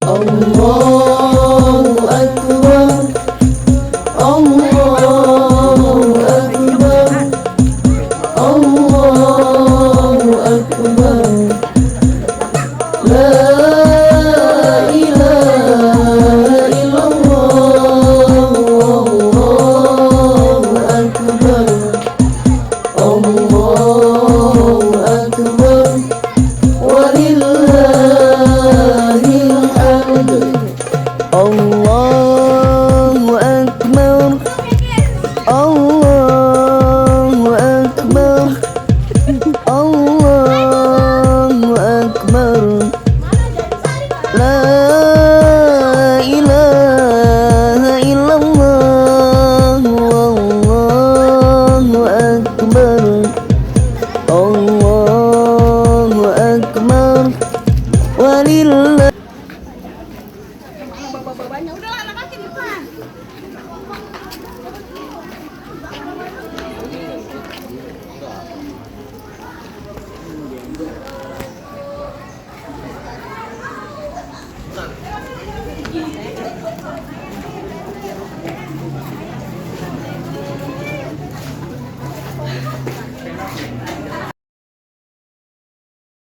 Allahu Akbar, Allahu Akbar, Allahu Akbar. La ilaha illallah, Allahu Akbar, Allahu Akbar, walillahil hamd. Allahu Akbar, Allahu Akbar, Allahu Akbar. La ilaha illallah, Allahu Akbar, Allahu Akbar, walillah. Banyak udah anak kaki di depan.